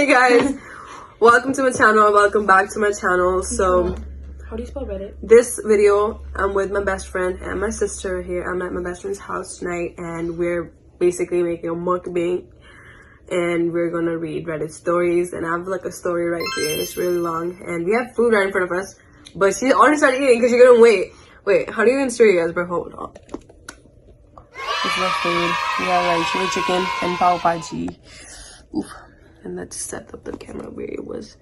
Hey guys, welcome to my channel. Welcome back to my channel. So, how do you spell Reddit? This video, I'm with my best friend and my sister here. I'm at my best friend's house tonight, and we're basically making a mukbang, and we're gonna read Reddit stories. And I have like a story right here, and it's really long. And we have food right in front of us, but she already started eating because she couldn't wait. Wait, how do you even stir you guys, bro? Hold on. This is our food. We got like chili chicken and pav bhaji. Oof. And let's set up the camera where it was.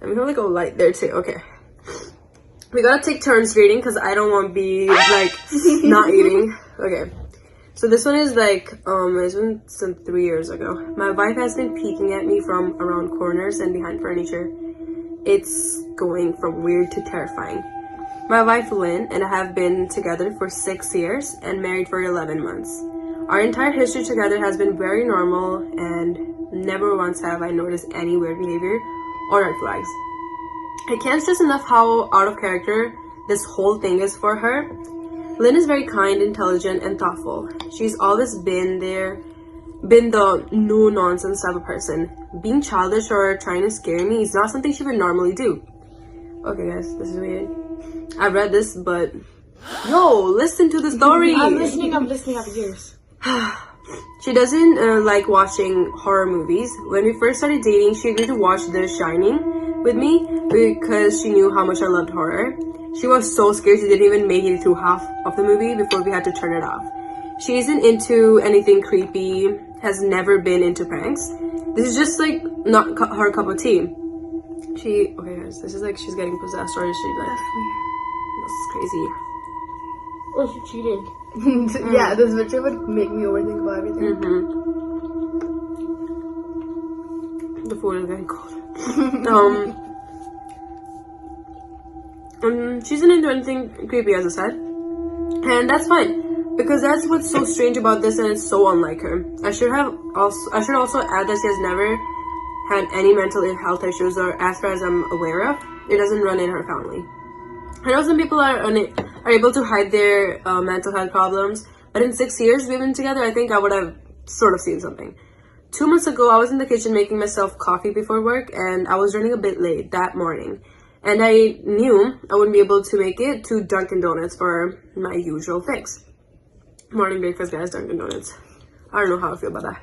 And we have like a light there too. Okay. We gotta take turns reading because I don't want to be like not eating. Okay. So this one is like, it's been some 3 years ago. My wife has been peeking at me from around corners and behind furniture. It's going from weird to terrifying. My wife Lynn and I have been together for 6 years and married for 11 months. Our entire history together has been very normal, and never once have I noticed any weird behavior or red flags. I can't stress enough how out of character this whole thing is for her. Lynn is very kind, intelligent, and thoughtful. She's always been the no nonsense type of person. Being childish or trying to scare me is not something she would normally do. Okay guys, this is weird. I've read this, but yo, listen to the story. I'm listening, I have ears. She doesn't like watching horror movies. When we first started dating, she agreed to watch The Shining with me because she knew how much I loved horror. She was so scared she didn't even make it through half of the movie before we had to turn it off. She isn't into anything creepy, has never been into pranks. This is just like not her cup of tea. Okay guys, this is like she's getting possessed, or is she like... That's weird. That's crazy. Or she cheated. Yeah, this picture would make me overthink about everything. The food is getting cold. She isn't into anything creepy, as I said, and that's fine because that's what's so strange about this, and it's so unlike her. I should also add that she has never had any mental health issues, or as far as I'm aware of, it doesn't run in her family. I know some people are able to hide their mental health problems, but in 6 years we've been together, I think I would have sort of seen something. 2 months ago, I was in the kitchen making myself coffee before work, and I was running a bit late that morning. And I knew I wouldn't be able to make it to Dunkin' Donuts for my usual fix. Morning breakfast, guys, Dunkin' Donuts. I don't know how I feel about that.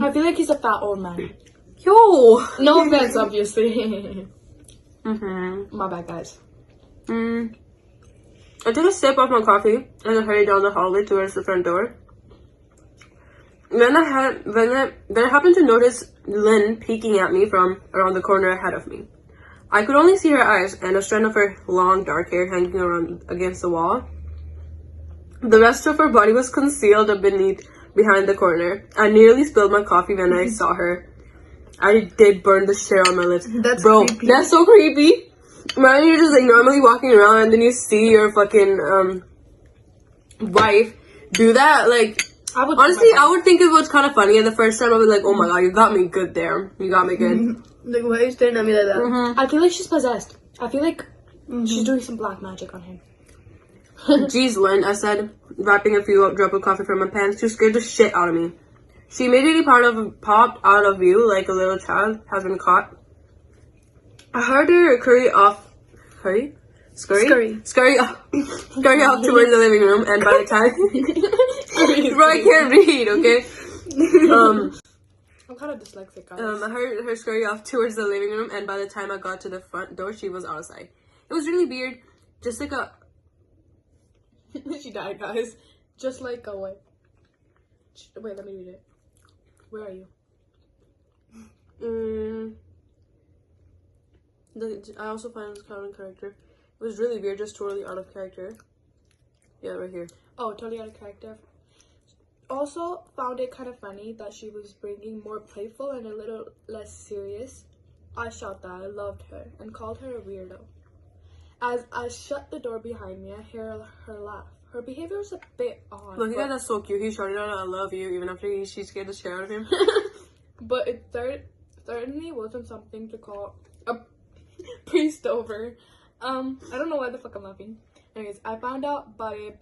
I feel like he's a fat old man. Yo! No offense, obviously. My bad, guys. I took a sip of my coffee and I hurried down the hallway towards the front door. Then I happened to notice Lynn peeking at me from around the corner ahead of me. I could only see her eyes and a strand of her long dark hair hanging around against the wall. The rest of her body was concealed behind the corner. I nearly spilled my coffee when I saw her. I did burn the shit on my lips. Bro, creepy. That's so creepy. Imagine you're just like normally walking around and then you see your fucking wife do that. Like, I would think it was kind of funny. And the first time I was like, oh my god, you got me good there. You got me good. Like, why are you staring at me like that? I feel like she's possessed. I feel like she's doing some black magic on him. Jeez, Lynn, I said, wrapping a few drops of coffee from my pants. She scared the shit out of me. She immediately popped out of view like a little child has been caught. I heard her scurry off towards the living room, and by the time bro, I can't read, okay? I'm kind of dyslexic, guys. I heard her scurry off towards the living room, and by the time I got to the front door, she was outside. It was really weird, just like a... She died, guys. Just like a what? Wait, let me read it. Where are you? I also find this kind of character. It was really weird, just totally out of character. Yeah, right here. Oh, totally out of character. Also, found it kind of funny that she was bringing more playful and a little less serious. I shot that. I loved her and called her a weirdo. As I shut the door behind me, I hear her laugh. Her behavior was a bit odd. Look, that's so cute. He shouted out, "I love you," even after she scared the shit out of him. But it certainly wasn't something to call a priest over. I don't know why the fuck I'm laughing. Anyways, I found out by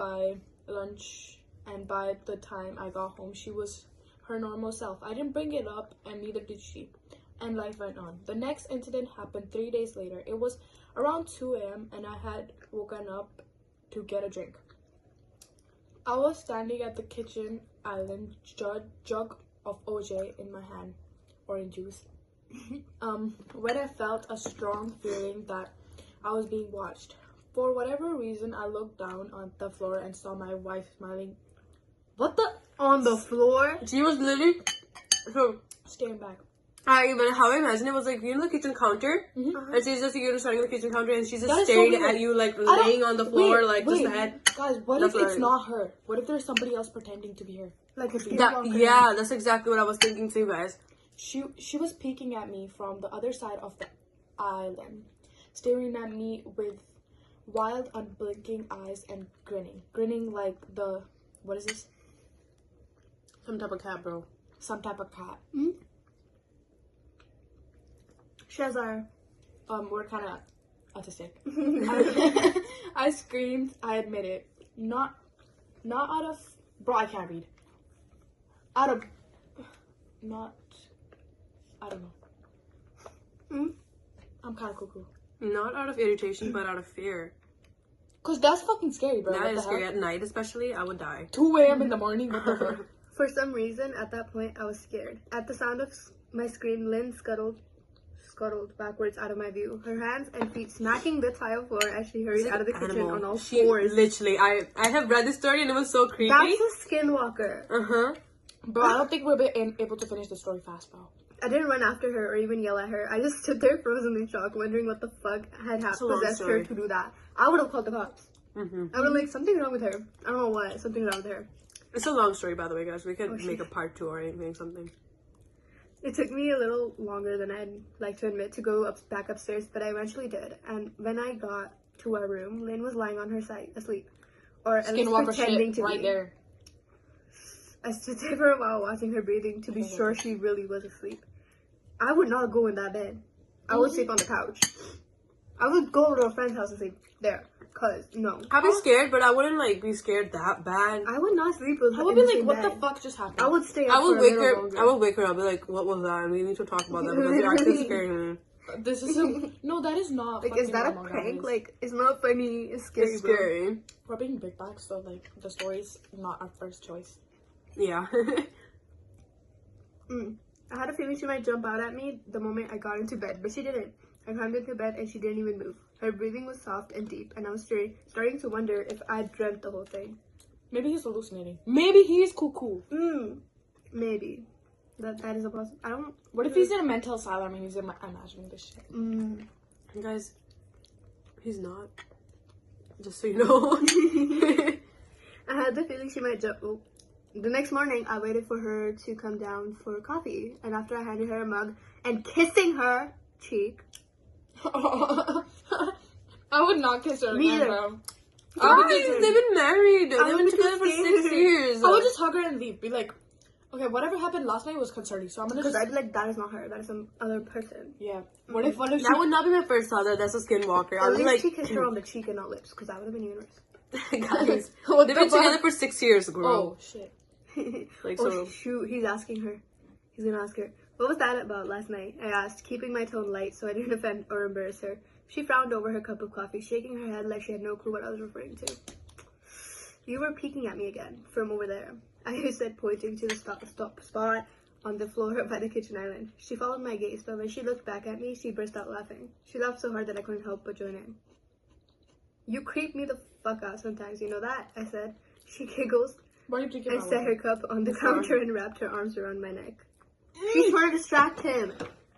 lunch, and by the time I got home, she was her normal self. I didn't bring it up, and neither did she. and life went on. The next incident happened 3 days later. It was around 2 a.m. and I had woken up to get a drink. I was standing at the kitchen island, jug of OJ in my hand, orange juice, when I felt a strong feeling that I was being watched. For whatever reason, I looked down on the floor and saw my wife smiling. What the? On the floor? She was literally so. Staring back. How I imagine it was like, you know, the kitchen counter, Mhm. and she's just, you know, starting the kitchen counter, and she's just That is so staring weird. at you, like I don't- laying on the floor, wait, like wait. just head. Guys, what That's if it's right. not her? What if there's somebody else pretending to be her? Like a That, skinwalker. yeah, that's exactly what I was thinking too, guys. She was peeking at me from the other side of the island, staring at me with wild, unblinking eyes and grinning like the, what is this? Some type of cat, bro. Some type of cat. Shazar. We're kind of autistic. I screamed. I admit it. Not out of, bro. I can't read. Out of, not. I don't know. I'm kind of cuckoo. Not out of irritation, but out of fear. Cause that's fucking scary, bro. That What is the scary. hell? At night, especially, I would die. 2 a.m. in the morning. What the fuck? For some reason, at that point, I was scared. At the sound of my scream, Lynn scuttled backwards out of my view, her hands and feet smacking the tile floor as she hurried out of the kitchen on all She fours. literally, I have read this story and it was so creepy. That's a skinwalker. Bro, I don't think we'll be able to finish the story fast, bro. I didn't run after her or even yell at her. I just stood there frozen in shock, wondering what the fuck had a long possessed her story. to do that. I would have called the cops. I would have like, something's wrong with her. I don't know what. Something's wrong with her. It's a long story, by the way, guys. We could Oh, make a part 2 or anything, something. It took me a little longer than I'd like to admit to go back upstairs, but I eventually did. And when I got to our room, Lynn was lying on her side, asleep. Or at least Skinwalker pretending shit to right be. there. I stood there for a while watching her breathing to be sure she really was asleep. I would not go in that bed. I would sleep on the couch. I would go to a friend's house and sleep there. Cause, no. I'd be scared, but I wouldn't, like, be scared that bad. I would not sleep with her. I would in be the like, same what the bed. fuck just happened? I would stay up I would for wake a her. little longer. I would wake her up. Be like, "What was that? We need to talk about that because you're actually scaring me." This is a no. That is not. Like, is fucking that a normal, prank? guys. Like, it's not funny. It's scary. It's bro. scary. We're being big bags, so like the story's not our first choice. Yeah. I had a feeling she might jump out at me the moment I got into bed, but she didn't. I climbed into bed and she didn't even move. Her breathing was soft and deep, and I was starting to wonder if I dreamt the whole thing. Maybe he's hallucinating. Maybe he's cuckoo. Maybe. That is a possible. I don't. What if he's in a mental asylum and he's imagining this shit? Guys, he's not. Just so you know. I had the feeling she might jump. Oh. The next morning, I waited for her to come down for coffee, and after I handed her a mug and kissing her cheek. I would not kiss her Me again, either. bro. Guys, they've been married. They've would been be together for scared. 6 years. I would just hug her and leave. Be like, okay, whatever happened last night was concerning, so I'm gonna Because just. I'd be like, that is not her. That is some other person. Yeah. What if she? That would not be my first thought. That's a skinwalker. I At was least like, she kissed her on the cheek and not lips, because that would have been even worse. guys, What they've the been fuck? together for 6 years, Oh girl. shit. Like, Oh so. shoot, he's asking her. He's gonna ask her, what was that about last night? I asked, keeping my tone light so I didn't offend or embarrass her. She frowned over her cup of coffee, shaking her head like she had no clue what I was referring to. You were peeking at me again, from over there, I said, pointing to the stop spot on the floor by the kitchen island. She followed my gaze, but when she looked back at me, she burst out laughing. She laughed so hard that I couldn't help but join in. You creep me the fuck out sometimes, you know that? I said. She giggles. Why are you drinking? I my set water? her cup on the counter and wrapped her arms around my neck. She's trying to distract him.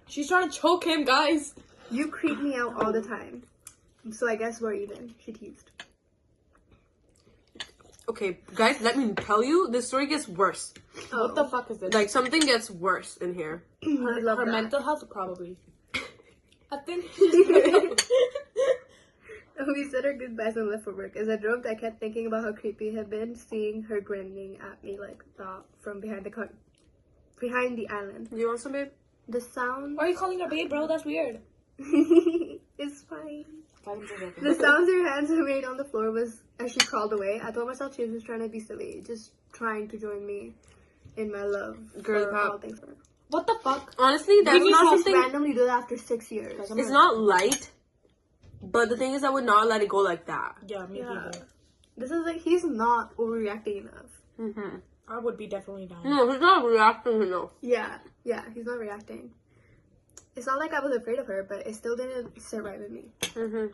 She's trying to choke him, guys. You creep me out all the time. So I guess we're even, she teased. Okay, guys, let me tell you, this story gets worse. What the fuck is this? Like, something gets worse in here. I love Her that. mental health, probably. I think. We said our goodbyes and left for work. As I drove, I kept thinking about how creepy it had been seeing her grinning at me like that from behind the island. Do you want some, babe? The sound Why are you calling her babe, bro? That's weird. is fine. I'm so joking. The sounds her hands made on the floor was as she crawled away. I told myself she was just trying to be silly, just trying to join me in my love Girl for pop. all things. What the fuck? Honestly, that's We not just something. randomly do that after 6 years. It's not light, but the thing is, I would not let it go like that. Yeah, me Yeah. either. This is like, he's not overreacting enough. Mm-hmm. I would be definitely down. No, he's not reacting enough. Yeah, he's not reacting. It's not like I was afraid of her, but it still didn't sit right with me. Mm-hmm.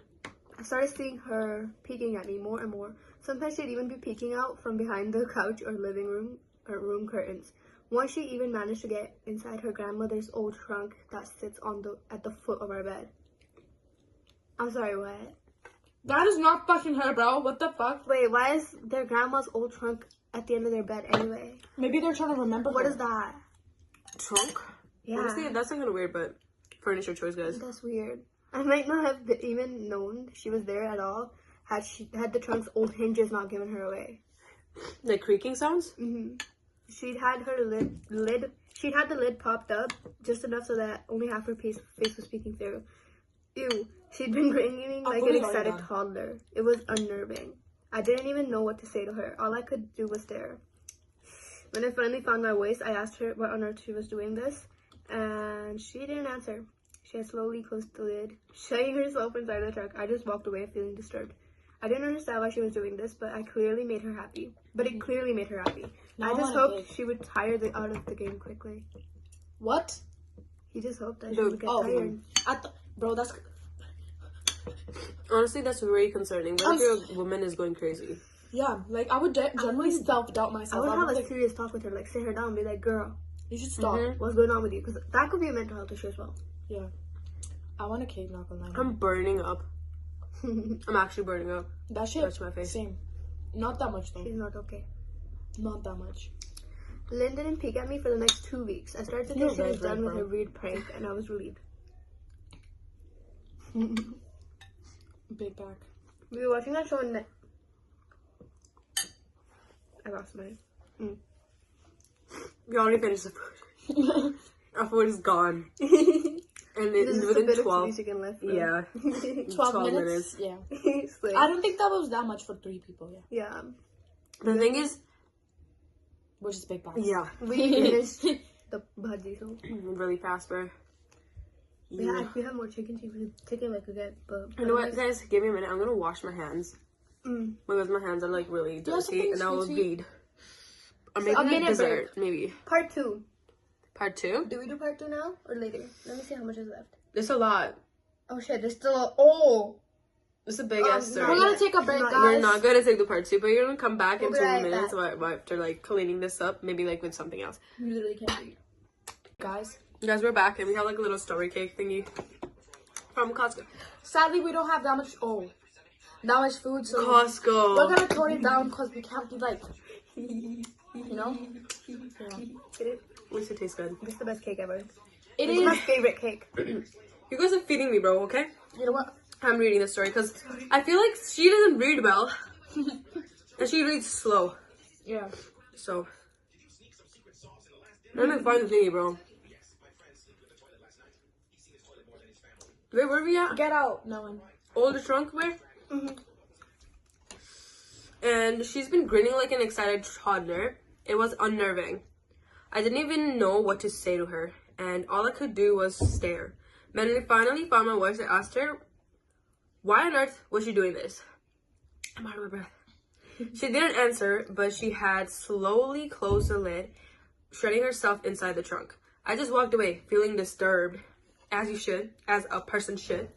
I started seeing her peeking at me more and more. Sometimes she'd even be peeking out from behind the couch or living room or room curtains. Once she even managed to get inside her grandmother's old trunk that sits at the foot of our bed. I'm sorry, what? That is not fucking her, bro. What the fuck? Wait, why is their grandma's old trunk at the end of their bed anyway? Maybe they're trying to remember What her. is that? Trunk? Yeah, Honestly, that's not kind of weird, but furniture choice, guys. that's weird. I might not have even known she was there at all had the trunk's old hinges not given her away. Like creaking sounds? Mm-hmm. She'd had the lid popped up just enough so that only half her face was peeking through. Ew. She'd been grinning like an excited toddler. It was unnerving. I didn't even know what to say to her. All I could do was stare. When I finally found my voice, I asked her what on earth she was doing this, and she didn't answer. She had slowly closed the lid, shutting herself inside the truck. I just walked away feeling disturbed. I didn't understand why she was doing this, but it clearly made her happy. Now I just I wanna hoped play. she would tire out of the game quickly. What? He just hoped that she Dude, would get oh, tired. Bro, that's... Honestly, that's very concerning. What if your woman is going crazy? Yeah, like, I would generally self-doubt I myself. would have a like, serious talk with her, like sit her down and be like, girl, you should stop. Mhm. what's going on with you? Because that could be a mental health issue as well. Yeah. I want a cake, not gonna lie. I'm burning up. I'm actually burning up. That shit, Touch my face. same. Not that much, though. She's not okay. Not that much. Lynn didn't peek at me for the next 2 weeks. I started to think You're she was right, done with bro. her weird prank, and I was relieved. Big back. We were watching that show and I lost mine. We already finished the food. Our food is gone. And There's just a within bit 12. of chicken left. Though. Yeah. 12 minutes? Yeah. It's like, I don't think that was that much for 3 people, yeah. yeah. The thing is, Which is big back. yeah. We finished the bhaji, so Really fast, bro. yeah. If we have more chicken, we could take it like again. But You know what, guys? Give me a minute. I'm gonna wash my hands. Mm. Because my hands are like really You have dirty something and I will sweet? bleed. Or maybe A minute dessert. Maybe. Part 2. Part 2? Do we do part 2 now or later? Let me see how much is left. There's a lot. Oh shit, there's still a It's a big ass no, We're story. gonna take a break, Not- guys. We're not gonna take the part 2, but you're gonna come back in We'll 2 be right minutes back. after like cleaning this up, maybe like with something else. You literally can't read. Guys. Guys, we're back and we have like a little story cake thingy from Costco. Sadly, we don't have that much food, so Costco. we're gonna tone it down because we can't be like, you know? Yeah. Get it? What's it taste good? This is the best cake ever. It It's my is. favorite cake. You guys are feeding me, bro, okay? You know what? I'm reading the story because I feel like she doesn't read well. And she reads slow. Yeah. So. Let me find the thingy, bro. Wait, where are we at? Get out. No one. Older trunk where? Mhm. And she's been grinning like an excited toddler. It was unnerving. I didn't even know what to say to her, and all I could do was stare. When I finally found my voice, I asked her, why on earth was she doing this? I'm out of my breath. She didn't answer, but she had slowly closed the lid, shredding herself inside the trunk. I just walked away, feeling disturbed, as you should, as a person should.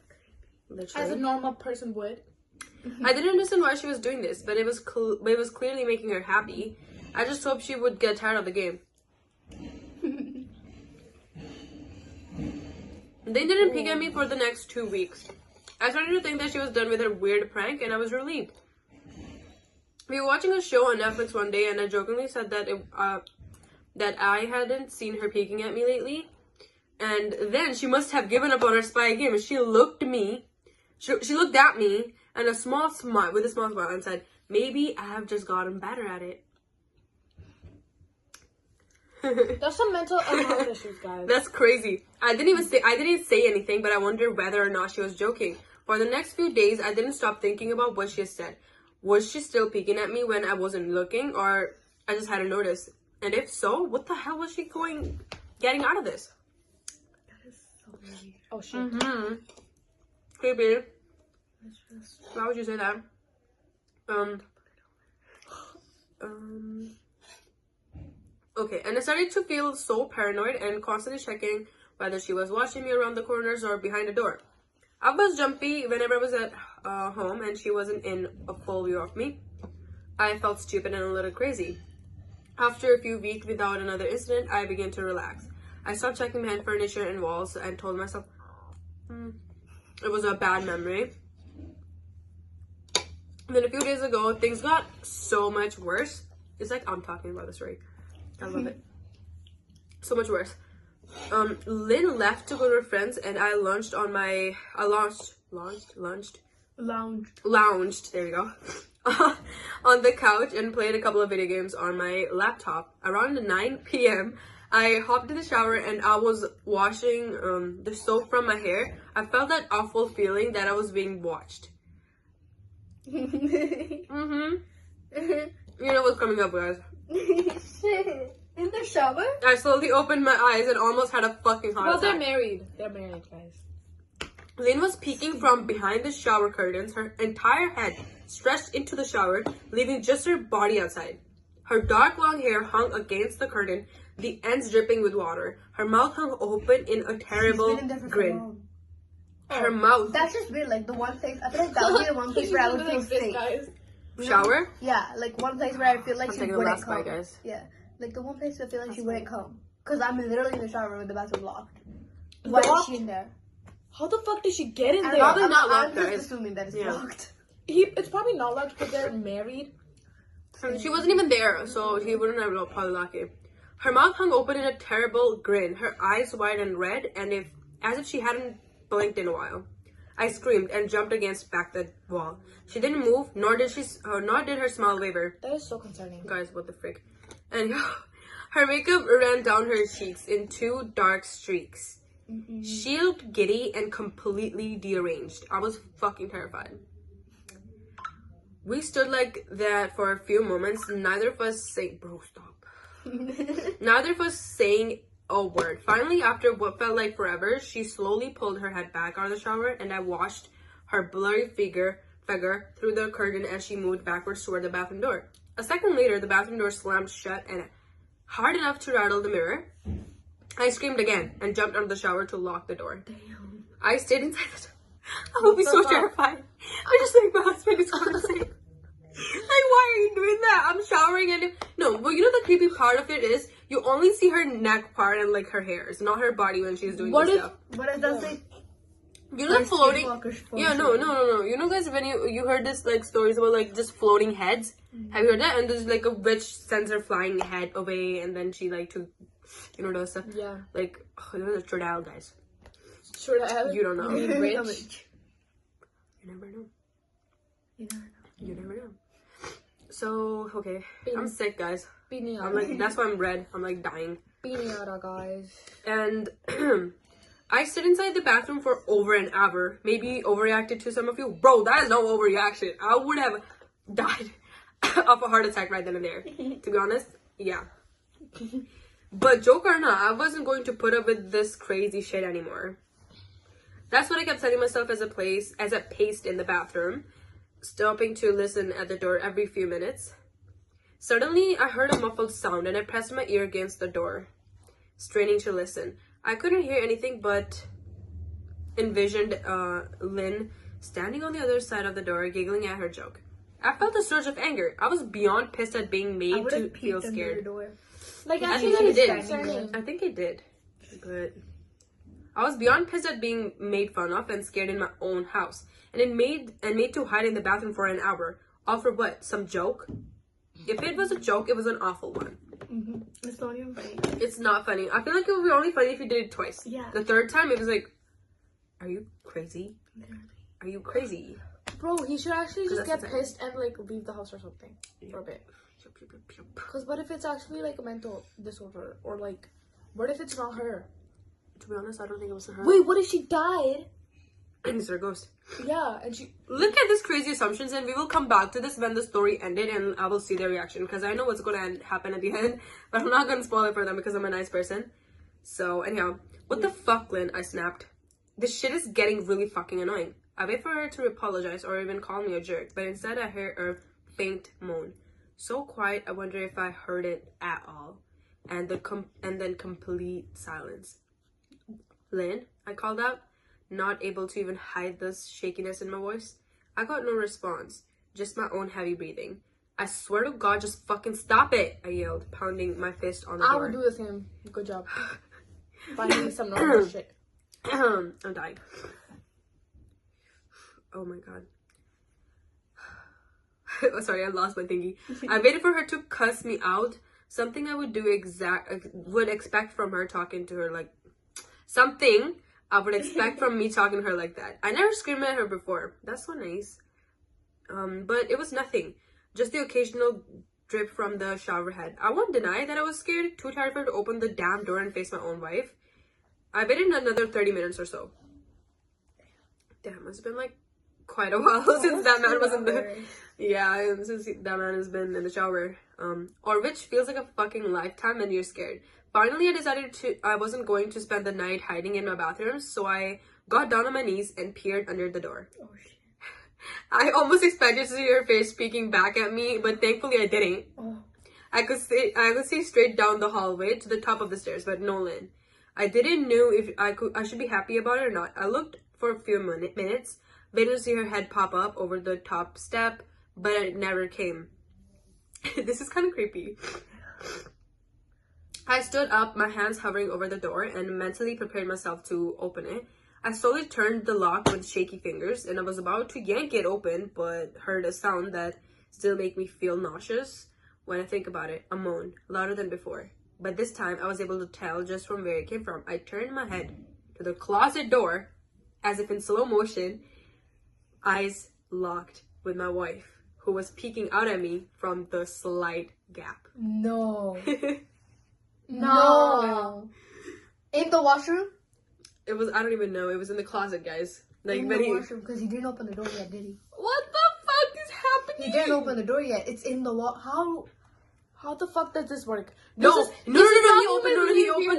Literally. As a normal person would. I didn't understand why she was doing this, but it was clearly making her happy. I just hoped she would get tired of the game. They didn't peek at me for the next 2 weeks. I started to think that she was done with her weird prank, and I was relieved. We were watching a show on Netflix one day, and I jokingly said that that I hadn't seen her peeking at me lately. And then she must have given up on her spy game, and she looked at me, and with a small smile, and said, "Maybe I have just gotten better at it." There's some mental health issues, guys. That's crazy. I didn't say anything, but I wondered whether or not she was joking. For the next few days, I didn't stop thinking about what she had said. Was she still peeking at me when I wasn't looking, or I just hadn't noticed? And if so, what the hell was she getting out of this. That is so weird. Oh shit. Mm-hmm. Hey, babe. It's just... Why would you say that? Okay, and I started to feel so paranoid and constantly checking whether she was watching me around the corners or behind the door. I was jumpy whenever I was at home and she wasn't in a full view of me. I felt stupid and a little crazy. After a few weeks without another incident, I began to relax. I stopped checking behind furniture and walls and told myself it was a bad memory. Then a few days ago, things got so much worse. It's like I'm talking about the story. I love it. So much worse. Lynn left to go to her friends, and I lounged. There we go. On the couch and played a couple of video games on my laptop. Around 9 p.m., I hopped in the shower and I was washing the soap from my hair. I felt that awful feeling that I was being watched. You know what's coming up, guys. Shit. In the shower? I slowly opened my eyes and almost had a fucking heart Well, attack. they're married. They're married, guys. Lynn was peeking from behind the shower curtains, her entire head stretched into the shower, leaving just her body outside. Her dark long hair hung against the curtain, the ends dripping with water. Her mouth hung open in a terrible grin. Her mouth. That's just weird. Like the one place, I feel like that would be the one place where I would feel safe. Guys. Shower? Yeah, like one place where I feel like I'm she taking the wouldn't last come. bite, guys. Yeah, like the one place where I feel like she wouldn't come. Cause I'm literally in the shower with the bathroom locked. Why is she in there? How the fuck did she get in there? Probably not locked, I'm guys. just assuming that it's Yeah. locked. It's probably not locked because they're married. She wasn't even there, so he wouldn't have probably locked it. Her mouth hung open in a terrible grin, her eyes wide and red, and as if she hadn't blinked in a while. I screamed and jumped against the wall. She didn't move, nor did her smile waver. That is so concerning. Guys, what the frick? And her makeup ran down her cheeks in 2 dark streaks. She looked giddy and completely deranged. I was fucking terrified. We stood like that for a few moments, neither of us saying, bro, stop. Neither of us saying a word. Finally, after what felt like forever, she slowly pulled her head back out of the shower, and I watched her blurry figure through the curtain as she moved backwards toward the bathroom door. A second later, the bathroom door slammed shut and hard enough to rattle the mirror. I screamed again and jumped out of the shower to lock the door. Damn. I stayed inside the door. I would be so terrified. I just think my husband is going to say, like, why are you doing that? I'm showering and no, but you know the creepy part of it is you only see her neck part and like her hairs, not her body when she's doing this stuff. What does that say? You know, floating. Yeah, no. You know, guys, when you heard this like stories about like just floating heads. Have you heard that? And there's like a witch sends her flying head away, and then she like to, you know, those stuff. Yeah. Like, oh, you know the Trodal, guys. Trodal? You don't know. You mean rich? You never know. You never know. You never know. So okay, I'm sick, guys. I'm like, that's why I'm red. I'm like dying. Piñata, guys. And I stood inside the bathroom for over an hour. Maybe overreacted to some of you. Bro, that is no overreaction. I would have died of a heart attack right then and there. To be honest, yeah. But joke or not, I wasn't going to put up with this crazy shit anymore. That's what I kept telling myself as I paced in the bathroom, stopping to listen at the door every few minutes. Suddenly, I heard a muffled sound and I pressed my ear against the door, straining to listen. I couldn't hear anything but envisioned Lynn standing on the other side of the door, giggling at her joke. I felt a surge of anger. I was beyond pissed at being made to feel scared. Like, I actually, think that is it did. concerning. I think it did. But I was beyond pissed at being made fun of and scared in my own house. And made to hide in the bathroom for an hour. All for what? Some joke? If it was a joke, it was an awful one. It's not even funny. It's not funny. I feel like it would be only funny if you did it twice. Yeah. The third time, it was like, are you crazy? Are you crazy? Bro, he should actually just get that's pissed and like leave the house or something for a bit. Because what if it's actually like a mental disorder? Or like, what if it's not her? To be honest, I don't think it was her. Wait, what if she died? And it's her ghost. Yeah, and she... Look at this crazy assumptions, and we will come back to this when the story ended, and I will see their reaction, because I know what's going to happen at the end, but I'm not going to spoil it for them because I'm a nice person. So anyhow, what the fuck, Lynn? I snapped. This shit is getting really fucking annoying. I wait for her to apologize or even call me a jerk, but instead I hear a faint moan. So quiet, I wonder if I heard it at all. And then complete silence. Lynn, I called out, not able to even hide the shakiness in my voice. I got no response, just my own heavy breathing. I swear to God, just fucking stop it, I yelled, pounding my fist on the door. I would do the same. Good job. Finally, some normal shit. I'm dying. Oh my God. Sorry, I lost my thingy. I waited for her to cuss me out. Something I would would expect from her talking to her like... Something I would expect from me talking to her like that. I never screamed at her before. That's so nice. But it was nothing. Just the occasional drip from the shower head. I won't deny that I was scared, too tired for her to open the damn door and face my own wife. I waited another 30 minutes or so. Damn, it's been like quite a while since that man was in the... Yeah, since that man has been in the shower. Or which feels like a fucking lifetime and you're scared. Finally, I decided I wasn't going to spend the night hiding in my bathroom, so I got down on my knees and peered under the door. Oh, shit. I almost expected to see her face peeking back at me, but thankfully I didn't. Oh. I could see straight down the hallway to the top of the stairs, but no Lynn. I didn't know if I should be happy about it or not. I looked for a few minutes, waited to see her head pop up over the top step, but it never came. This is kind of creepy. I stood up, my hands hovering over the door, and mentally prepared myself to open it. I slowly turned the lock with shaky fingers, and I was about to yank it open, but heard a sound that still made me feel nauseous. When I think about it, a moan, louder than before. But this time, I was able to tell just from where it came from. I turned my head to the closet door, as if in slow motion, eyes locked with my wife, who was peeking out at me from the slight gap. No. No. In the washroom? It was, I don't even know. It was in the closet, guys. Like, in the washroom, because he didn't open the door yet, did he? What the fuck is happening? He didn't open the door yet. It's in the How the fuck does this work? No. He opened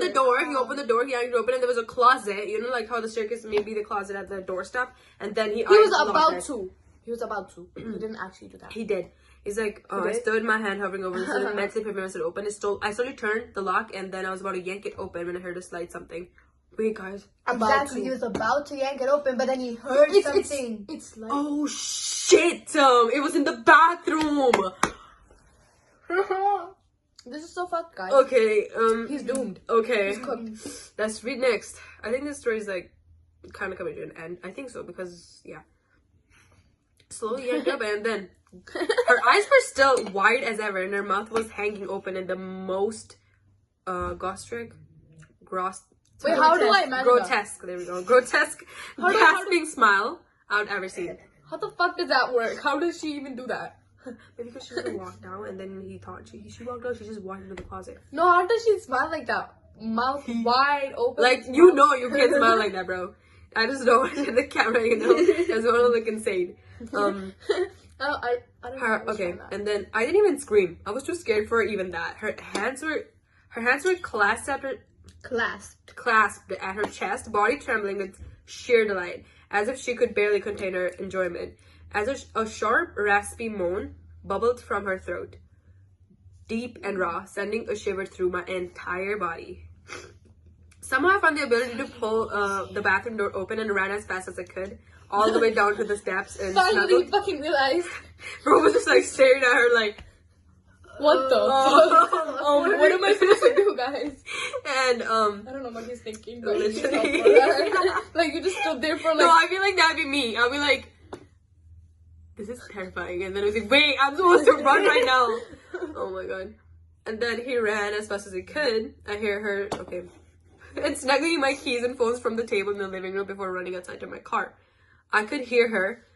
the door. He opened the door. He yanked it open, and there was a closet. You know, like how the staircase may be the closet at the doorstep, and then he was about to. He was about to. He didn't actually do that. He did. He's like, I stood, my hand hovering over the and mentally prepared myself to open it. I slowly turned the lock, and then I was about to yank it open when I heard a slight something. Wait, guys. Exactly. He was about to yank it open, but then he heard something. It's like... Oh, shit. It was in the bathroom. This is so fucked, guys. Okay. He's doomed. Okay. He's cooked. Let's read next. I think this story is like kind of coming to an end. I think so because, yeah. Slowly yanked up, and then her eyes were still wide as ever, and her mouth was hanging open in the most grotesque. Wait, how do I imagine grotesque? That? There we go. Grotesque, gasping smile I've ever seen. How the fuck does that work? How does she even do that? Maybe because she just walked out, and then he thought she walked out. She just walked into the closet. No, how does she smile like that? Mouth wide open. Like you know, you can't smile like that, bro. I just don't want the camera, you know. I just want to look insane. I don't know. Okay, and then I didn't even scream. I was too scared for even that. Her hands were clasped at her chest, body trembling with sheer delight, as if she could barely contain her enjoyment. As a sharp, raspy moan bubbled from her throat, deep and raw, sending a shiver through my entire body. Somehow I found the ability to pull the bathroom door open and ran as fast as I could, all the way down to the steps and finally fucking realized. Bro was just like staring at her like, what the fuck? What am I supposed to do, guys? And I don't know what he's thinking, but literally. like you just stood there for like. No, I feel like that'd be me. I'll be like, this is terrifying, and then I was like, wait, I'm supposed to run right now. Oh my god. And then he ran as fast as he could. I hear her, okay, and snuggling my keys and phones from the table in the living room before running outside to my car. I could hear her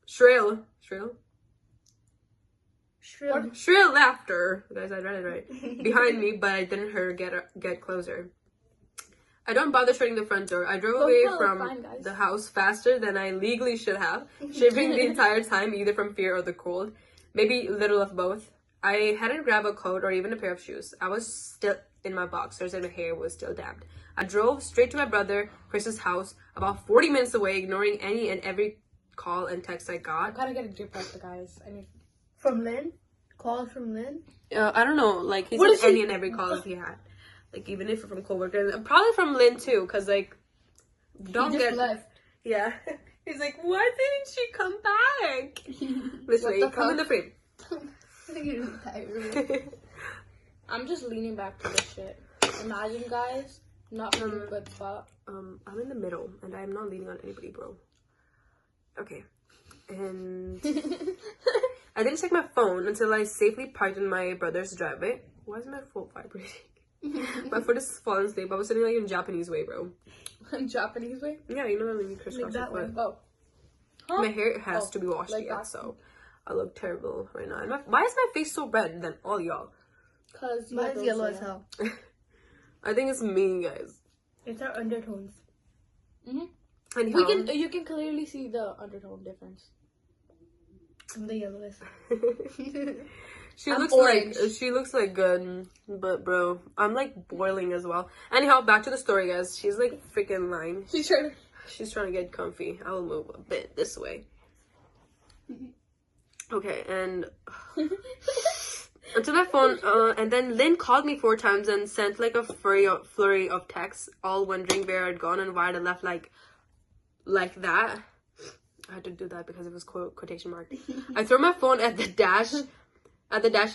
shrill laughter. Guys, I read it right. Behind me, but I didn't hear her get closer. I don't bother shutting the front door. I drove away from the house faster than I legally should have, shivering the entire time, either from fear or the cold. Maybe a little of both. I hadn't grabbed a coat or even a pair of shoes. I was in my boxers and my hair was still damp. I drove straight to my brother Chris's house, about 40 minutes away, ignoring any and every call and text I I'm got. kind of getting depressed, guys. I mean, From Lynn? Calls from Lynn? I don't know, like, he What said is any and every calls he had. Like, even if from coworkers. Probably from Lynn, too, because, like, don't He just get... left. Yeah. He's like, why didn't she come back? This way, come in the frame. I think you're tired. I'm just leaning back to this shit. Imagine, guys, not being in a good spot. I'm in the middle, and I'm not leaning on anybody, bro. Okay. And I didn't check my phone until I safely parked in my brother's driveway. Why is my foot vibrating? My foot is falling asleep. I was sitting like in Japanese way, bro. In Japanese way? Yeah, you know that when you crisscross Like your that way. foot. Oh. Huh? My hair has Oh, to be washed like yet, that. so I look terrible right now. And why is my face so red than all y'all? Because Mine's yellow as hell. I think it's me, guys. It's our undertones. Mm-hmm. Anyhow, You can clearly see the undertone difference. I'm the yellowest. She I'm looks orange. like she looks like good, but bro, I'm like boiling as well. Anyhow, back to the story, guys. She's like freaking lying. She's trying She's trying to get comfy. I'll move a bit this way. Okay, and onto my phone, and then Lynn called me 4 times and sent like a flurry of texts, all wondering where I'd gone and why I'd left like that. I had to do that because it was quotation mark. I threw my phone at the dash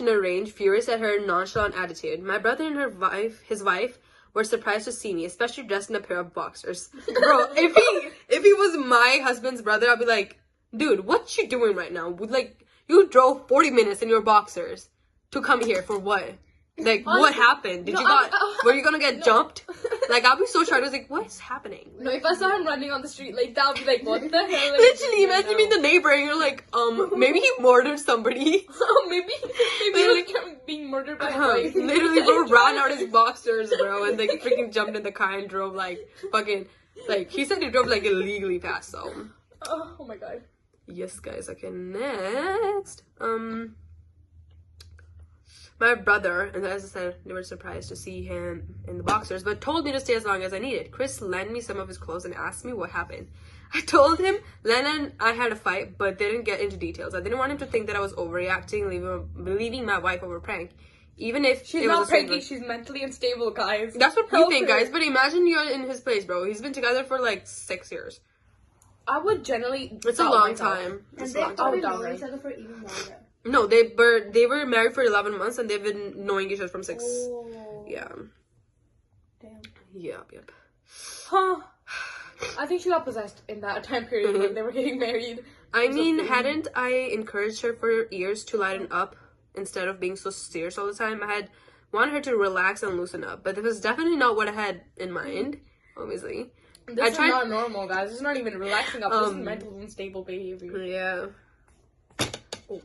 in a range, furious at her nonchalant attitude. My brother and his wife, were surprised to see me, especially dressed in a pair of boxers. Bro, if he was my husband's brother, I'd be like, dude, what you doing right now? Like, you drove 40 minutes in your boxers to come here for what? Like, what happened? Were you gonna get jumped? Like, I'll be so shocked. I was like, what is happening? No, if I saw him running on the street like that, I'll be like, what the hell? Like, Literally, imagine being the neighbor and you're like, maybe he murdered somebody. maybe like I'm being murdered by a boy. Literally, bro, ran out his boxers, bro, and like freaking jumped in the car and drove like fucking, like, he said he drove like illegally past, so. Oh my god. Yes, guys. Okay, next. My brother, and as I said, they were surprised to see him in the boxers, but told me to stay as long as I needed. Chris lent me some of his clothes and asked me what happened. I told him Lena and I had a fight, but didn't get into details. I didn't want him to think that I was overreacting, leaving my wife over a prank. Even if She's it was not a strange pranking, she's mentally unstable, guys. That's what we Help think, her. guys, but imagine you're in his place, bro. He's been together for like 6 years. I would generally. It's a long time. And It's a they long time. probably time. know each other for even longer. No, they were married for 11 months and they've been knowing each other from 6. Oh. Yeah. Damn. Yep. Huh. I think she got possessed in that time period when they were getting married. I mean, hadn't I encouraged her for years to lighten up instead of being so serious all the time? I had wanted her to relax and loosen up, but this was definitely not what I had in mind, obviously. This is not normal, guys. This is not even relaxing up. This is mental unstable behavior. Yeah. Oh.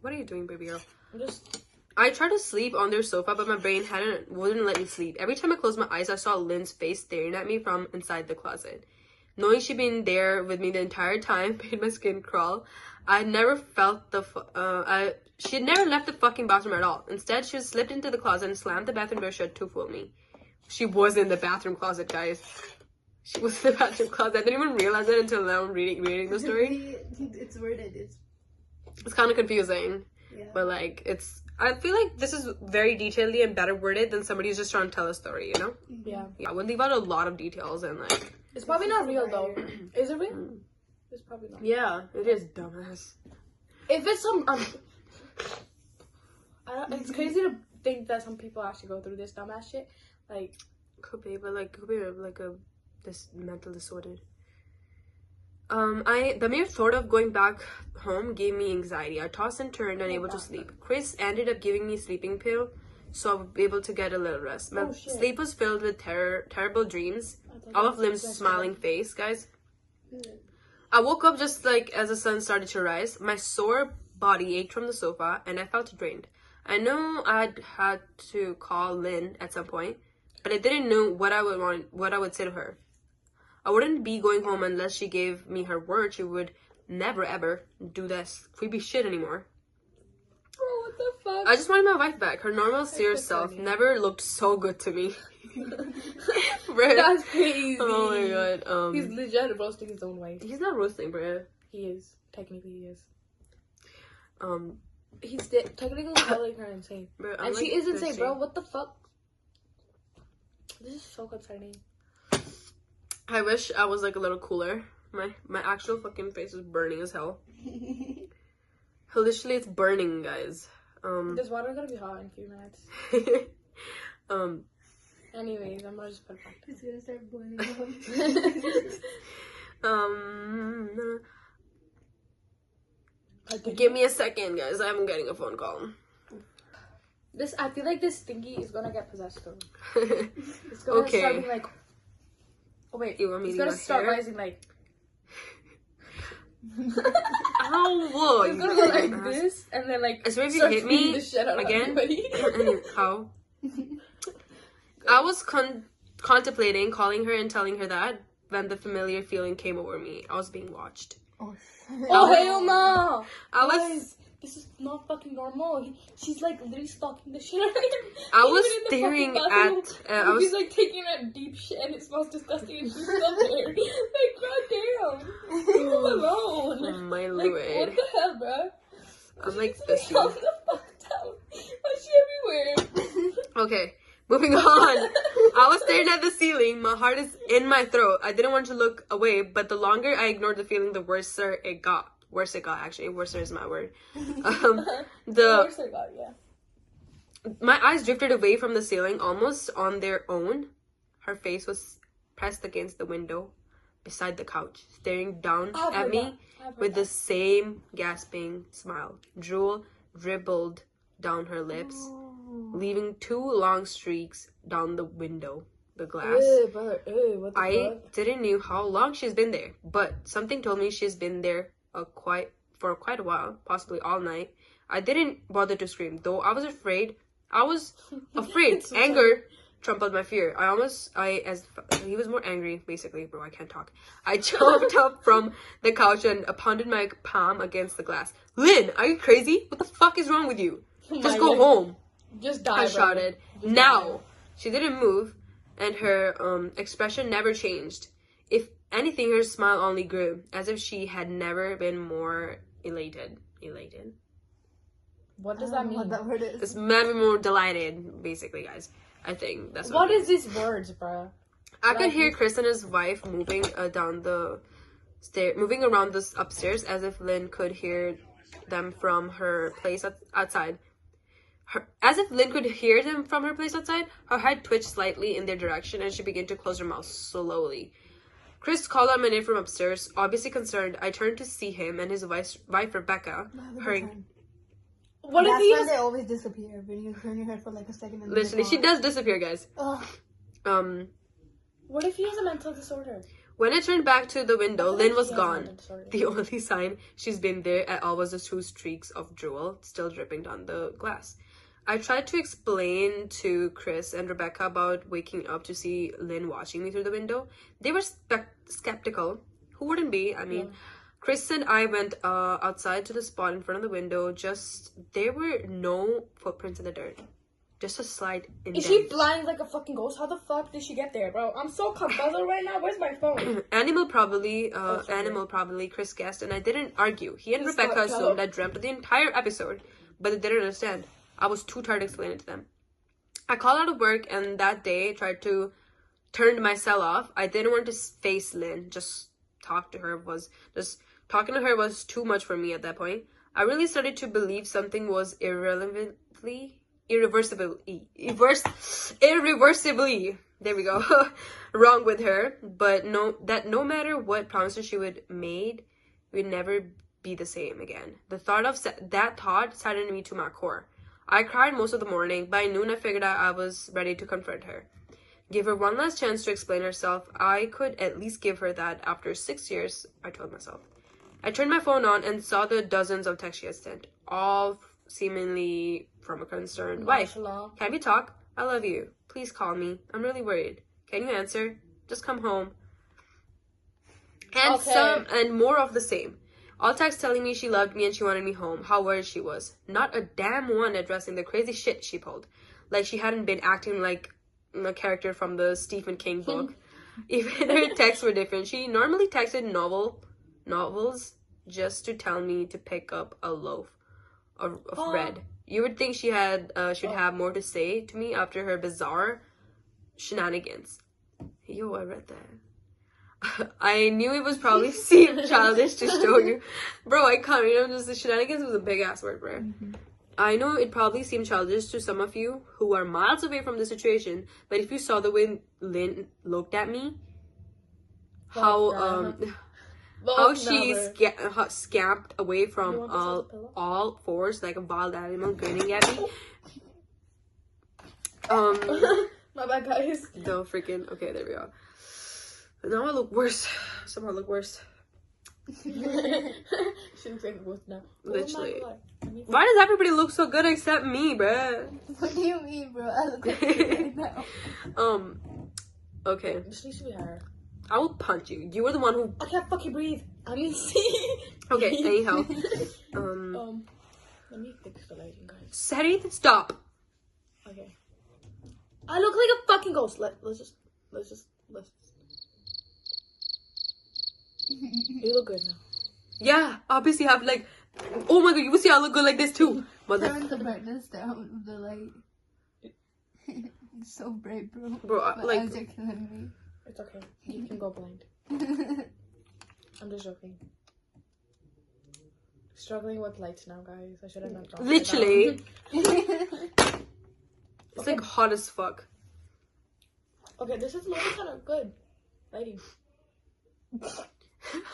What are you doing, baby girl? I'm just. I tried to sleep on their sofa, but my brain wouldn't let me sleep. Every time I closed my eyes, I saw Lynn's face staring at me from inside the closet. Knowing she'd been there with me the entire time made my skin crawl. I never felt she had never left the fucking bathroom at all. Instead, she slipped into the closet and slammed the bathroom door shut to fool me. She was in the bathroom closet, guys. She was in the bathroom closet. I didn't even realize it until now I'm reading the story. It's worded. It's kind of confusing. Yeah. But like, I feel like this is very detailedly and better worded than somebody who's just trying to tell a story, you know? Yeah. Yeah, I would leave out a lot of details and like... It's probably not real, though. Is it real? It's probably not. Yeah, it is dumbass. If it's some. It's crazy to think that some people actually go through this dumbass shit. Like. Could be like this mental disorder. The mere thought of going back home gave me anxiety. I tossed and turned, unable to sleep. Chris ended up giving me a sleeping pill, so I would be able to get a little rest. My sleep was filled with terrible dreams. All of Lynn's smiling face, guys. I woke up just like as the sun started to rise. My sore body ached from the sofa, and I felt drained. I knew I'd had to call Lynn at some point, but I didn't know what I would say to her. I wouldn't be going home unless she gave me her word she would never ever do this creepy shit anymore. Bro, what the fuck? I just wanted my wife back. Her normal, serious so self funny. never looked so good to me. Bruh. That's crazy. Oh my god. He's legit roasting his own wife. He's not roasting, bruh. He is. Technically, he is. Um, He's technically calling her insane. bruh, I'm And she like is insane, thirsty. bro. What the fuck? This is so concerning. I wish I was like a little cooler. My actual fucking face is burning as hell. Literally, it's burning, guys. This water's gonna be hot in a few minutes. um, Anyways, I'm gonna just put it back. It's gonna start boiling. Give me a second, guys. I'm getting a phone call. I feel like this stinky is gonna get possessed though. It's gonna Okay. start being like. Oh wait, You want me it's to gonna go start here? rising like. Ow! It's gonna go like this, and then like. I swear if you start hit beating me the shit out of again. everybody. How? I was contemplating calling her and telling her that when the familiar feeling came over me. I was being watched. Oh hell no! I was Guys, this is not fucking normal. She's like literally stalking the shit out of him. I was Even in the staring fucking bathroom, at I was He's like taking a deep shit and it smells disgusting and she's still there. Like, goddamn. Leave him alone. my Like, lord. what the hell, bro? I'm like Calm thirsty. the fuck down. Why is she everywhere? Okay, moving on. I was staring at the ceiling. My heart is in my throat. I didn't want to look away, but the longer I ignored the feeling, the worse it got. Worse it got, actually. Worse is my word. Of course I got, yeah. My eyes drifted away from the ceiling almost on their own. Her face was pressed against the window beside the couch, staring down I've at heard me that. I've heard with the that. same gasping smile. Drool dribbled down her lips, leaving 2 long streaks down the window, the glass. Ew, bro, ew, what the I fuck? didn't know how long she's been there, but something told me she's been there for quite a while, possibly all night. I didn't bother to scream, though I was afraid. It's so Anger trampled my fear. He was more angry, basically, bro. I can't talk. I jumped up from the couch and pounded my palm against the glass. Lynn, are you crazy? What the fuck is wrong with you? Just go home. Just die, I bro. shouted. Now! She didn't move, and her expression never changed. If anything, her smile only grew, as if she had never been more elated. Elated? What does that mean? What that word is? It's never more delighted, basically, guys. I think that's What it is these words, bro? I could like- hear Chris and his wife moving moving around the upstairs, as if Lynn could hear them from her place outside. Her head twitched slightly in their direction, and she began to close her mouth slowly. Chris called out my name from upstairs, obviously concerned. I turned to see him and his wife Rebecca, hurrying. What if That's he when has... they always disappear when you turn your head for like a second. And Literally, she does disappear, guys. Ugh. What if he has a mental disorder? When I turned back to the window, Lynn was He has a gone. mental disorder. The only sign she's been there at all was the 2 streaks of drool still dripping down the glass. I tried to explain to Chris and Rebecca about waking up to see Lynn watching me through the window. They were skeptical. Who wouldn't be? I mean, Chris and I went outside to the spot in front of the window. There were no footprints in the dirt. Just a slight indent. Is she blind like a fucking ghost? How the fuck did she get there, bro? I'm so confuzzled right now. Where's my phone? Animal probably, Chris guessed, and I didn't argue. He and Just Rebecca got assumed I dreamt of the entire episode, but they didn't understand. I was too tired to explain it to them. I called out of work, and that day tried to turn my cell off. I didn't want to face Lynn. Talking to her was too much for me at that point. I really started to believe something was irreversibly, there we go, wrong with her, but no matter what promises she would made, we'd never be the same again. That thought saddened me to my core. I cried most of the morning. By noon, I figured out I was ready to confront her. Give her one last chance to explain herself. I could at least give her that after 6 years, I told myself. I turned my phone on and saw the dozens of texts she had sent, all seemingly from a concerned wife. Can we talk? I love you. Please call me. I'm really worried. Can you answer? Just come home. And Okay. and more of the same. All text telling me she loved me and she wanted me home. How worried she was. Not a damn one addressing the crazy shit she pulled. Like she hadn't been acting like a character from the Stephen King book. Even her texts were different. She normally texted novels just to tell me to pick up a loaf of bread. You would think she should have more to say to me after her bizarre shenanigans. Yo, I read that. I knew it was probably seem childish to show you. Bro, I can't. Just the shenanigans was a big ass word, bro. I know it probably seemed childish to some of you who are miles away from the situation, but if you saw the way Lynn looked at me, how she scamped away from all fours like a wild animal grinning at me. My bad, guys. No freaking. Okay, there we go. Now I look worse. Somehow I look worse. Shouldn't say worse now. Literally. Why does everybody look so good except me, bruh? What do you mean, bro? I look like you right now. Okay. This needs to be higher. I will punch you. You were the one who. I can't fucking breathe. I mean, see. Okay. Anyhow. Let me fix the lighting, guys. Seri, stop. Okay. I look like a fucking ghost. Let's just. You look good now. Yeah, obviously I have like. Oh my god, you will see I look good like this too. Turn the brightness down of the light. It's so bright, bro. Bro, My like. eyes are killing me. It's okay. You can go blind. I'm just joking. Struggling with lights now, guys. I should have not done Literally. It's like hot as fuck. Okay, this is looking kind of good. Lighting.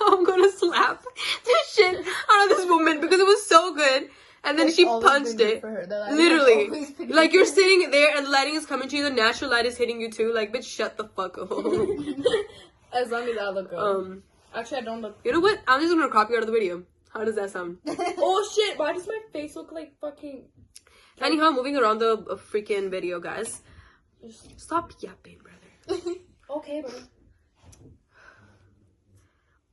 I'm gonna slap the shit out of this woman because it was so good. And then she punched it. Literally. Like you're sitting there and the lighting is coming to you. The natural light is hitting you too. Like, bitch, shut the fuck up. As long as I look good. Actually, I don't look. You know what? I'm just gonna crop you out of the video. How does that sound? Oh shit! Why does my face look like fucking? Anyhow, moving around the freaking video, guys. Stop yapping, brother. Okay, bro.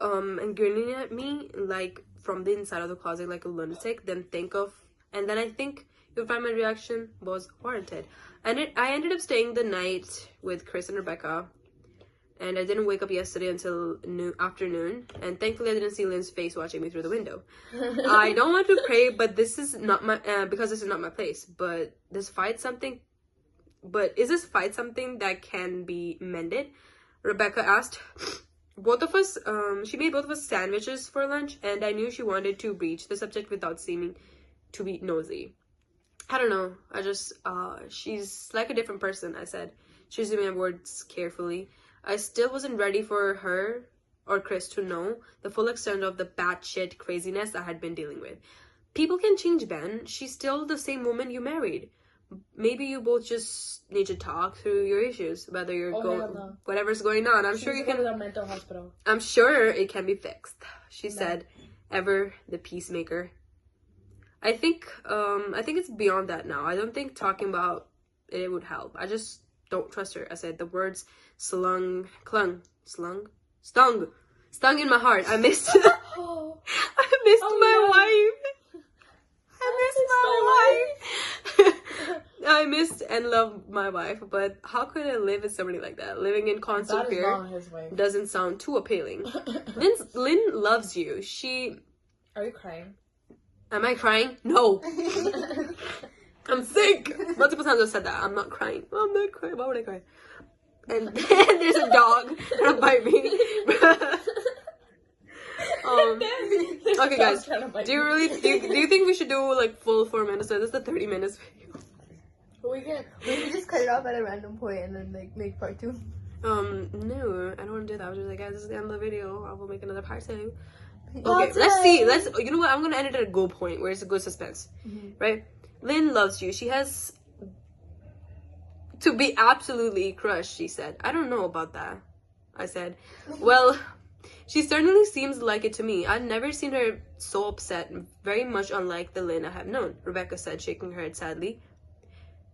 And grinning at me like from the inside of the closet like a lunatic. Then I think you'll find my reaction was warranted. And I ended up staying the night with Chris and Rebecca. And I didn't wake up yesterday until afternoon. And thankfully I didn't see Lynn's face watching me through the window. I don't want to pray, but this is not my, because this is not my place. But is this fight something that can be mended? Rebecca asked. Both of us, she made both of us sandwiches for lunch. And I knew she wanted to breach the subject without seeming to be nosy. I don't know. I just, she's like a different person, I said, choosing my words carefully. I still wasn't ready for her or Chris to know the full extent of the batshit craziness I had been dealing with. People can change, Ben. She's still the same woman you married. Maybe you both just need to talk through your issues, whether you're whatever's going on. I'm sure you can. Go to the mental hospital. I'm sure it can be fixed, she said, ever the peacemaker. I think it's beyond that now. I don't think talking about it would help. I just don't trust her. I said the words stung in my heart. I missed my wife. I missed and love my wife, but how could I live with somebody like that? Living in constant fear doesn't sound too appealing. Lynn loves you. Are you crying? Am I crying? No. I'm sick. Multiple times I've said that. I'm not crying. I'm not crying. Why would I cry? And then there's a dog trying to bite me. Okay, guys. Do you think we should do like full 4 minutes? So this is the 30 minutes video. We can just cut it off at a random point and then like make part 2. No, I don't want to do that. I was just like, guys, this is the end of the video. I will make another part 2. Okay, let's see. You know what? I'm gonna end it at a go point where it's a good suspense, right? Lynn loves you. She has to be absolutely crushed, she said. I don't know about that, I said. Well, she certainly seems like it to me. I've never seen her so upset, very much unlike the Lynn I have known, Rebecca said, shaking her head sadly.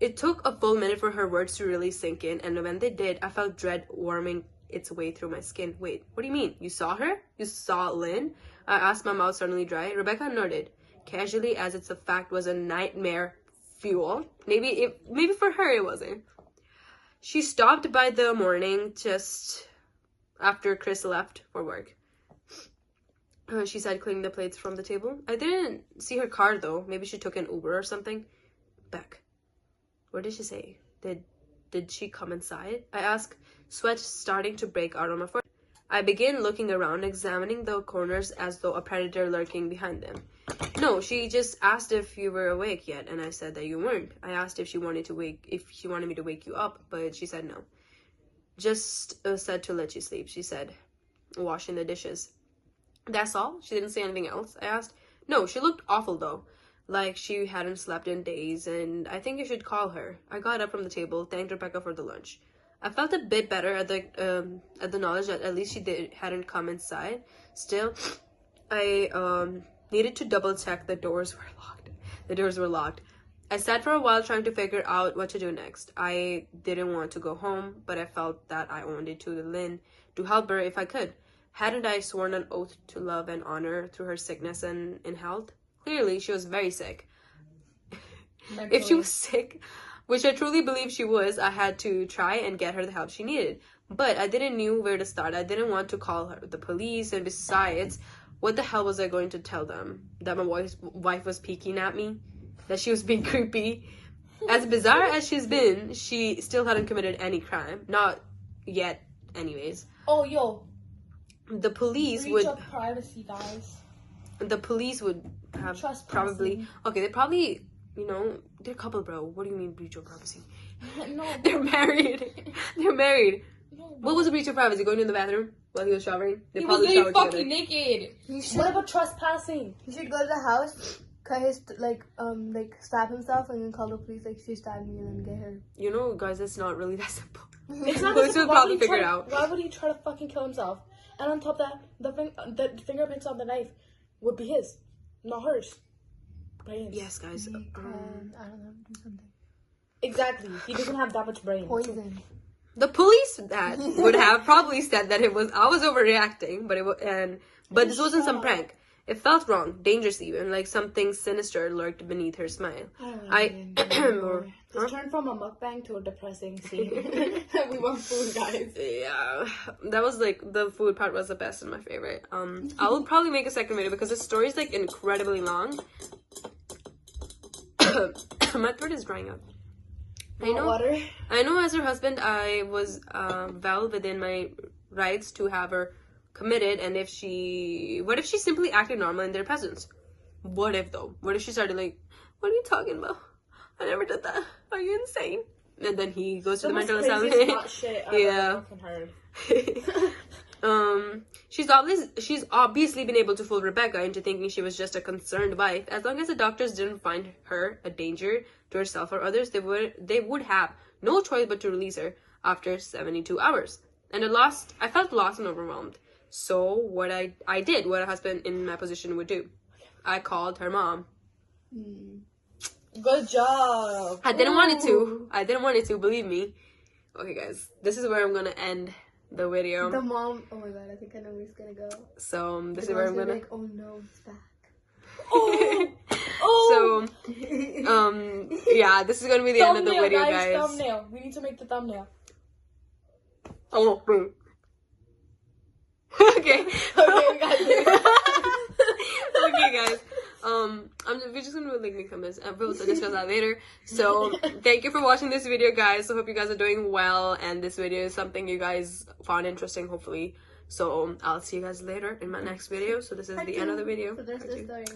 It took a full minute for her words to really sink in, and when they did, I felt dread warming its way through my skin. Wait, what do you mean? You saw her? You saw Lynn? I asked, my mouth suddenly dry. Rebecca nodded, casually, as it's a fact was a nightmare fuel. Maybe for her it wasn't. She stopped by the morning just after Chris left for work. She said, cleaning the plates from the table. I didn't see her car though. Maybe she took an Uber or something. Beck, what did she say? Did she come inside? I asked, sweat starting to break out on my forehead. I began looking around, examining the corners as though a predator lurking behind them. No, she just asked if you were awake yet, and I said that you weren't. I asked if she wanted me to wake you up, but she said no. Just said to let you sleep, she said, washing the dishes. That's all? She didn't say anything else? I asked. No, she looked awful though, like she hadn't slept in days, and I think you should call her. I got up from the table, thanked Rebecca for the lunch. I felt a bit better at the knowledge that at least she hadn't come inside. Still, I needed to double check the doors were locked. The doors were locked. I sat for a while trying to figure out what to do next. I didn't want to go home, but I felt that I wanted to Lynn to help her if I could. Hadn't I sworn an oath to love and honor through her sickness and in health? Clearly, she was very sick. If she was sick, which I truly believe she was, I had to try and get her the help she needed. But I didn't know where to start. I didn't want to call the police, and besides, what the hell was I going to tell them? That my wife was peeking at me? That she was being creepy? As bizarre as she's been, she still hadn't committed any crime. Not yet, anyways. Oh, yo. The police Breach would... of privacy, guys. The police would have probably... Okay, they probably... You know, they're a couple, bro. What do you mean breach of privacy? No. They're married. They're married. No, what was a breach of privacy? Going in the bathroom while he was showering? They he was probably literally showered fucking together. naked. What about trespassing? He should go to the house, cut his stab himself, and then call the police. Like, she stabbed me, and then get her. You know, guys, it's not really that simple. It's not Police that would probably figure it out. Why would he try to fucking kill himself? And on top of that, the fingerprints on the knife would be his, not hers. Brains. Yes, guys. I don't know, do something. Exactly. He doesn't have that much brain. Poison. The police that would have probably said that I was overreacting, but this wasn't some prank. It felt wrong, dangerous even, like something sinister lurked beneath her smile. This turned from a mukbang to a depressing scene. We want food, guys. Yeah, that was like, the food part was the best and my favorite. I will probably make a second video because the story is like incredibly long. My throat is drying up. I know as her husband, I was well within my rights to have her committed, and what if she simply acted normal in their presence? What if though? What if she started like, what are you talking about? I never did that. Are you insane? And then he goes to the mental asylum. Yeah. She's obviously been able to fool Rebecca into thinking she was just a concerned wife. As long as the doctors didn't find her a danger to herself or others, they would have no choice but to release her after 72 hours. And I felt lost and overwhelmed. So what I did what a husband in my position would do. I called her mom. Good job. I didn't want it to, believe me. Okay, guys, this is where I'm gonna end the video. The mom, oh my god, I think I know where it's gonna go. So this is where I'm gonna like, oh no, it's back. Oh. So yeah, this is gonna be the end of the video, guys. Thumbnail. We need to make the thumbnail. Oh, wait. Okay. Okay, we got this. Okay, guys. We're just gonna like make comments and we'll discuss that later. So thank you for watching this video, guys. I hope you guys are doing well and this video is something you guys found interesting, hopefully. So I'll see you guys later in my next video. So this is the end of the video. So there's the story.